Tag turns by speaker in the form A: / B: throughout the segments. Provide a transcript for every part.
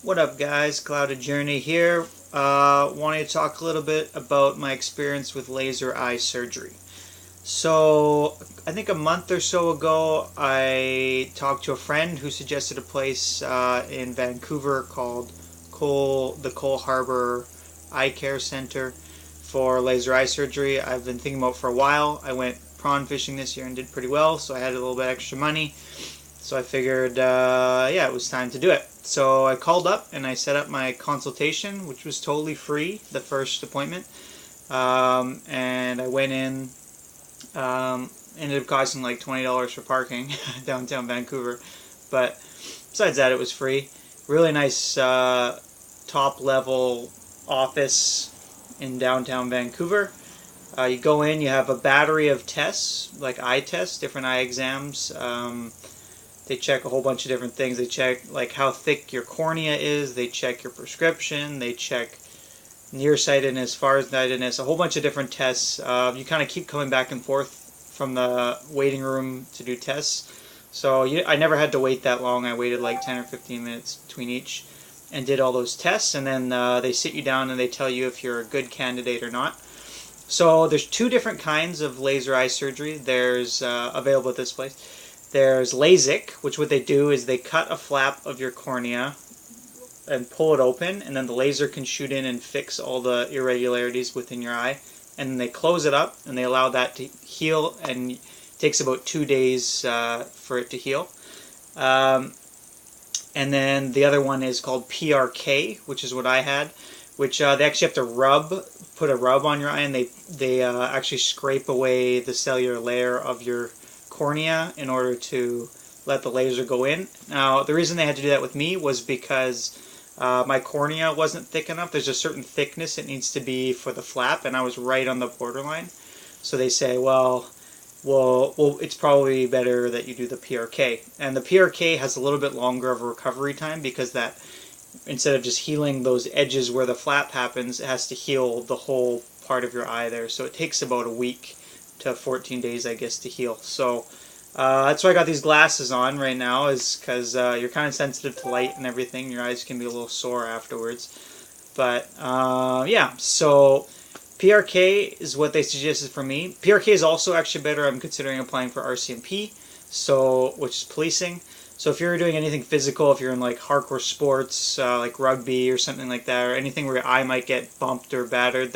A: What up, guys? Clouded Journey here. Wanted to talk a little bit about my experience with laser eye surgery. So, I think a month or so ago, I talked to a friend who suggested a place in Vancouver called the Cole Harbour Eye Care Center for laser eye surgery. I've been thinking about it for a while. I went prawn fishing this year and did pretty well, so I had a little bit extra money. So I figured, yeah, it was time to do it. So I called up and I set up my consultation, which was totally free, the first appointment. And I went in, ended up costing like $20 for parking downtown Vancouver. But besides that, it was free. Really nice top level office in downtown Vancouver. You go in, you have a battery of tests, like eye tests, different eye exams. They check a whole bunch of different things. They check like how thick your cornea is. They check your prescription. They check nearsightedness, farsightedness, a whole bunch of different tests. You kind of keep coming back and forth from the waiting room to do tests. So I never had to wait that long. I waited like 10 or 15 minutes between each and did all those tests. And then they sit you down and they tell you if you're a good candidate or not. So there's two different kinds of laser eye surgery. There's available at this place. There's LASIK, which what they do is they cut a flap of your cornea and pull it open, and then the laser can shoot in and fix all the irregularities within your eye. And then they close it up, and they allow that to heal, and it takes about 2 days for it to heal. And then the other one is called PRK, which is what I had, which they actually have to put a rub on your eye, and they actually scrape away the cellular layer of your cornea in order to let the laser go in. Now, the reason they had to do that with me was because my cornea wasn't thick enough. There's a certain thickness it needs to be for the flap, and I was right on the borderline. So they say, well, it's probably better that you do the PRK. And the PRK has a little bit longer of a recovery time because that, instead of just healing those edges where the flap happens, it has to heal the whole part of your eye there. So it takes about a week to 14 days, I guess, to heal. So that's why I got these glasses on right now, is because you're kind of sensitive to light and everything. Your eyes can be a little sore afterwards. But yeah, so PRK is what they suggested for me. PRK is also actually better. I'm considering applying for RCMP, which is policing. So if you're doing anything physical, if you're in like hardcore sports, like rugby or something like that, or anything where your eye might get bumped or battered,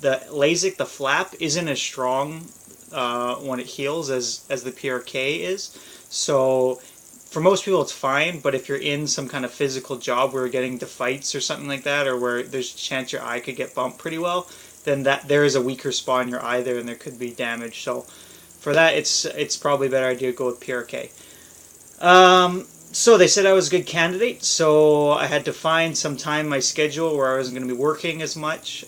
A: the LASIK, the flap, isn't as strong when it heals as the PRK is. So for most people it's fine, but if you're in some kind of physical job where you're getting into fights or something like that, or where there's a chance your eye could get bumped pretty well, then there is a weaker spot in your eye there and there could be damage. So for that, it's probably a better idea to go with PRK. So they said I was a good candidate, so I had to find some time in my schedule where I wasn't going to be working as much.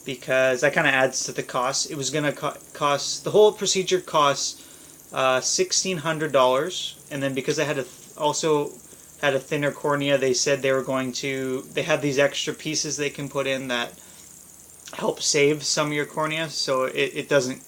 A: Because that kind of adds to the cost. It was going to cost, the whole procedure cost $1,600, and then because I had also had a thinner cornea, they said they have these extra pieces they can put in that help save some of your cornea, so it doesn't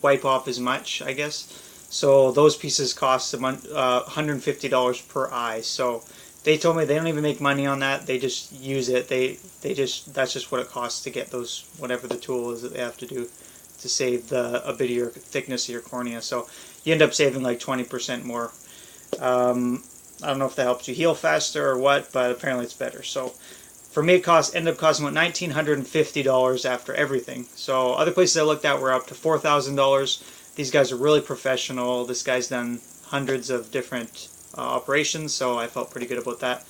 A: wipe off as much, I guess. So those pieces cost $150 per eye. So they told me they don't even make money on that. They just use it. That's just what it costs to get those, whatever the tool is that they have to do to save a bit of your thickness of your cornea. So you end up saving like 20% more. I don't know if that helps you heal faster or what, but apparently it's better. So for me, it ended up costing about $1,950 after everything. So other places I looked at were up to $4,000. These guys are really professional. This guy's done hundreds of different operations, so I felt pretty good about that.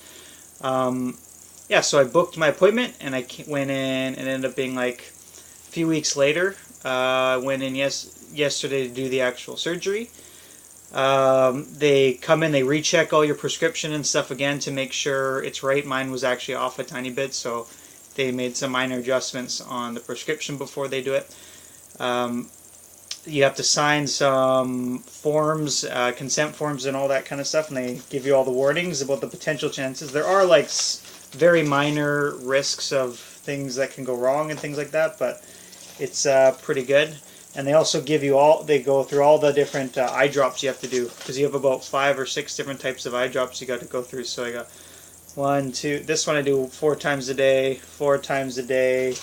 A: Yeah, so I booked my appointment and I went in, and it ended up being like a few weeks later. I went in yesterday to do the actual surgery. They come in, they recheck all your prescription and stuff again to make sure it's right. Mine was actually off a tiny bit, so they made some minor adjustments on the prescription before they do it. You have to sign some forms, consent forms and all that kind of stuff, and they give you all the warnings about the potential chances. There are like very minor risks of things that can go wrong and things like that, but it's pretty good. And they also give you they go through all the different eye drops you have to do, because you have about 5 or 6 different types of eye drops you got to go through. So I got 1, 2. This one I do 4 times a day, 4 times a day.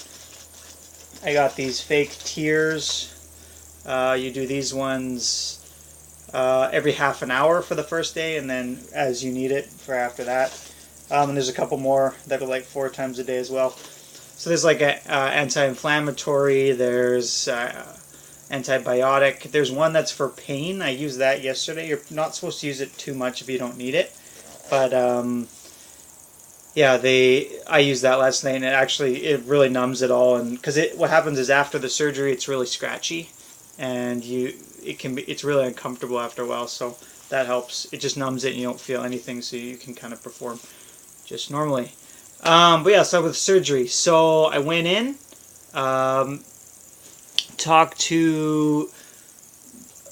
A: I got these fake tears. You do these ones every half an hour for the first day, and then as you need it for after that. And there's a couple more that are like 4 times a day as well. So there's like a anti-inflammatory. There's antibiotic. There's one that's for pain. I used that yesterday. You're not supposed to use it too much if you don't need it, but yeah, I used that last night, and it really numbs it all. And because what happens is after the surgery, it's really scratchy, and it's really uncomfortable after a while. So that helps. It just numbs it, and you don't feel anything, so you can kind of perform just normally. But yeah, so with surgery. So I went in, talked to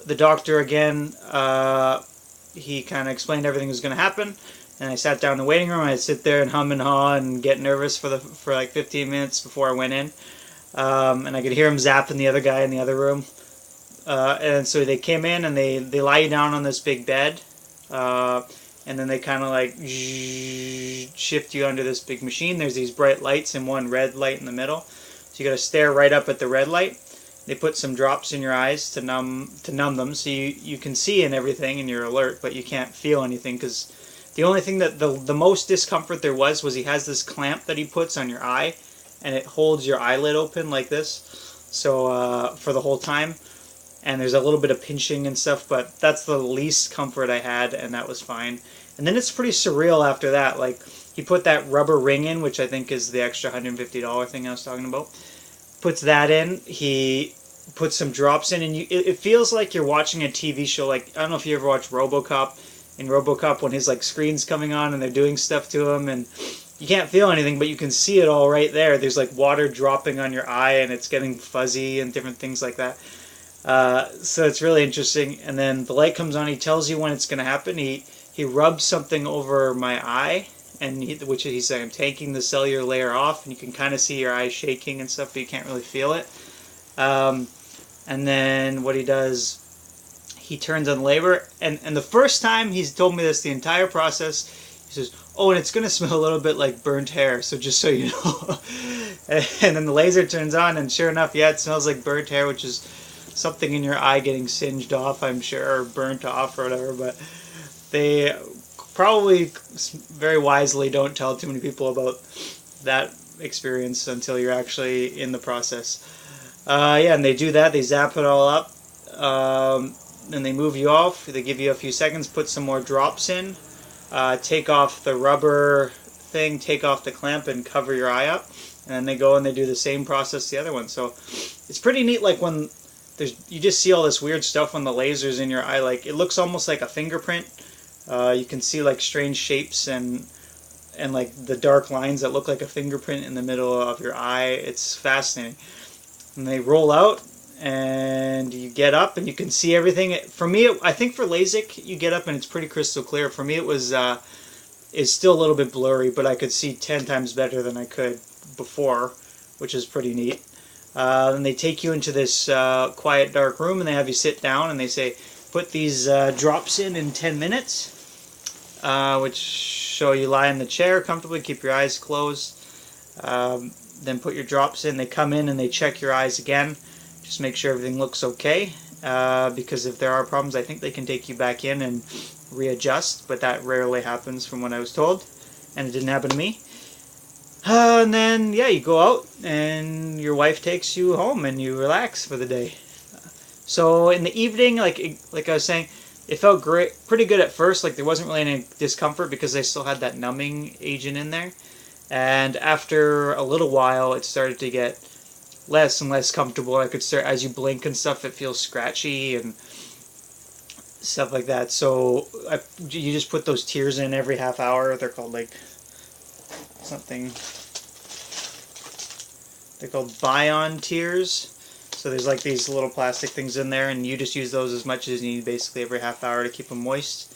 A: the doctor again. He kind of explained everything was going to happen. And I sat down in the waiting room. I'd sit there and hum and haw and get nervous for like 15 minutes before I went in. And I could hear him zapping the other guy in the other room. And so they came in and they lie you down on this big bed. And then they kind of like shift you under this big machine. There's these bright lights and one red light in the middle. So you got to stare right up at the red light. They put some drops in your eyes to numb them, so you can see and everything and you're alert, but you can't feel anything, because the only thing that the most discomfort there was he has this clamp that he puts on your eye, and it holds your eyelid open like this, so for the whole time. And there's a little bit of pinching and stuff, but that's the least comfort I had, and that was fine. And then it's pretty surreal after that. Like, he put that rubber ring in, which I think is the extra $150 thing I was talking about. Puts that in. He puts some drops in, and it feels like you're watching a TV show. Like, I don't know if you ever watched RoboCop. In RoboCop, when his like screen's coming on and they're doing stuff to him, and you can't feel anything, but you can see it all right there. There's like water dropping on your eye, and it's getting fuzzy and different things like that. So it's really interesting. And then the light comes on. He tells you when it's going to happen. He rubs something over my eye, and he's saying, I'm taking the cellular layer off, and you can kind of see your eye shaking and stuff, but you can't really feel it. And then what he does, he turns on labor, and the first time he's told me this, the entire process, he says, oh, and it's going to smell a little bit like burnt hair, so just so you know. And then the laser turns on, and sure enough, yeah, it smells like burnt hair, which is something in your eye getting singed off, I'm sure, or burnt off or whatever. But they probably very wisely don't tell too many people about that experience until you're actually in the process. Yeah, and they do that. They zap it all up. Then they move you off. They give you a few seconds, put some more drops in, take off the rubber thing, take off the clamp, and cover your eye up. And then they go and they do the same process the other one. So it's pretty neat. Like when you just see all this weird stuff when the laser's in your eye. Like it looks almost like a fingerprint. You can see like strange shapes and like the dark lines that look like a fingerprint in the middle of your eye. It's fascinating. And they roll out, and you get up, and you can see everything. For me, I think for LASIK, you get up and it's pretty crystal clear. For me, it's still a little bit blurry, but I could see 10 times better than I could before, which is pretty neat. Then they take you into this quiet, dark room, and they have you sit down, and they say, put these drops in 10 minutes, so you lie in the chair comfortably, keep your eyes closed. Then put your drops in. They come in and they check your eyes again. Just make sure everything looks okay. Because if there are problems, I think they can take you back in and readjust. But that rarely happens from what I was told. And it didn't happen to me. And then, yeah, you go out and your wife takes you home and you relax for the day. So in the evening, like I was saying, it felt great, pretty good at first. Like there wasn't really any discomfort because I still had that numbing agent in there. And after a little while, it started to get less and less comfortable. I could start, as you blink and stuff, it feels scratchy and stuff like that. So you just put those tears in every half hour. They're called like something. They're called Bion tears. So there's like these little plastic things in there, and you just use those as much as you need, basically every half hour to keep them moist.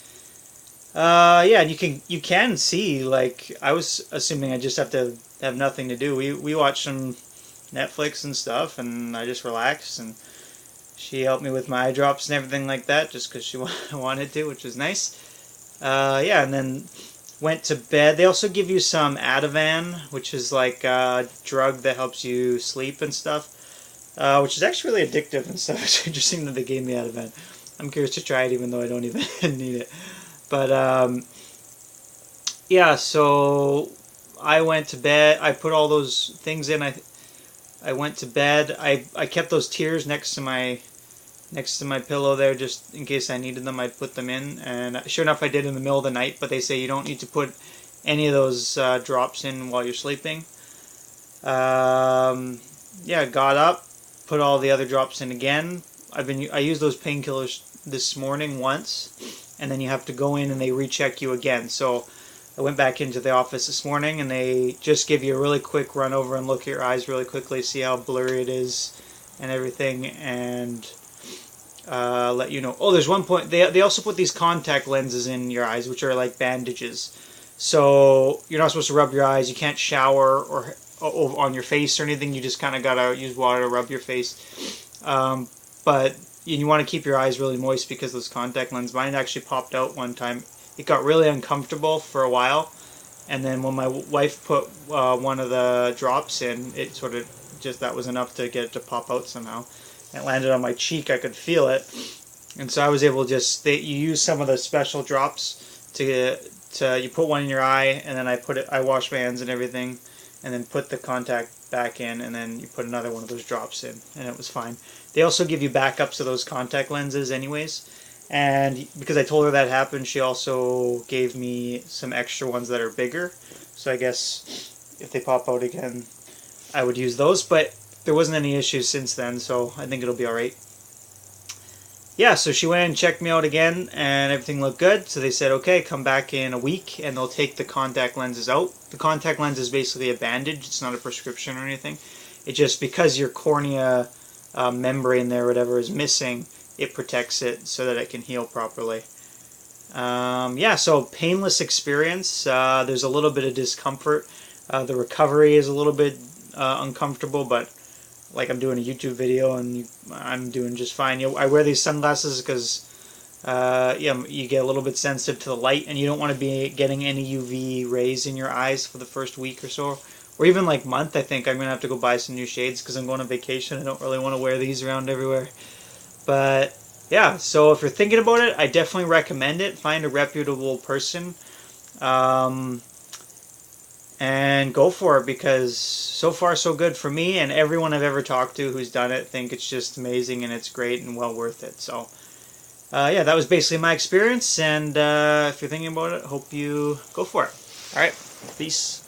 A: Yeah, and you can see, like, I was assuming I just have to have nothing to do. We watched some Netflix and stuff, and I just relaxed, and she helped me with my eye drops and everything like that, just because she wanted to, which was nice. Yeah, and then went to bed. They also give you some Ativan, which is like a drug that helps you sleep and stuff, which is actually really addictive and stuff. It's interesting that they gave me Ativan. I'm curious to try it, even though I don't even need it. But yeah, so I went to bed. I put all those things in. I went to bed. I kept those tears next to my pillow there, just in case I needed them. I'd put them in, and sure enough, I did in the middle of the night. But they say you don't need to put any of those drops in while you're sleeping. Yeah, got up, put all the other drops in again. I used those painkillers this morning once, and then you have to go in and they recheck you again. So I went back into the office this morning, and they just give you a really quick run over and look at your eyes really quickly, see how blurry it is and everything, and let you know. Oh, there's one point. They also put these contact lenses in your eyes, which are like bandages. So you're not supposed to rub your eyes. You can't shower or on your face or anything. You just kind of gotta use water to rub your face. But you want to keep your eyes really moist because those contact lenses. Mine actually popped out one time. It got really uncomfortable for a while, and then when my wife put one of the drops in, it sort of just, that was enough to get it to pop out somehow. It landed on my cheek. I could feel it, and so I was able to just. You use some of the special drops to you put one in your eye, and then I wash my hands and everything, and then put the contact back in, and then you put another one of those drops in, and it was fine. They also give you backups of those contact lenses anyways, and because I told her that happened, she also gave me some extra ones that are bigger, so I guess if they pop out again, I would use those, but there wasn't any issues since then, so I think it'll be alright. Yeah, so she went and checked me out again, and everything looked good. So they said, okay, come back in a week, and they'll take the contact lenses out. The contact lens is basically a bandage. It's not a prescription or anything. It just, because your cornea membrane there, whatever, is missing, it protects it so that it can heal properly. Yeah, so painless experience. There's a little bit of discomfort. The recovery is a little bit uncomfortable, but like I'm doing a YouTube video and I'm doing just fine. I wear these sunglasses because yeah, you get a little bit sensitive to the light, and you don't want to be getting any UV rays in your eyes for the first week or so, or even like month. I think I'm gonna have to go buy some new shades because I'm going on vacation. I don't really want to wear these around everywhere. But yeah, so if you're thinking about it, I definitely recommend it. Find a reputable person. And go for it, because so far so good for me, and everyone I've ever talked to who's done it think it's just amazing and it's great and well worth it. So yeah, that was basically my experience, and if you're thinking about it, hope you go for it. Alright, peace.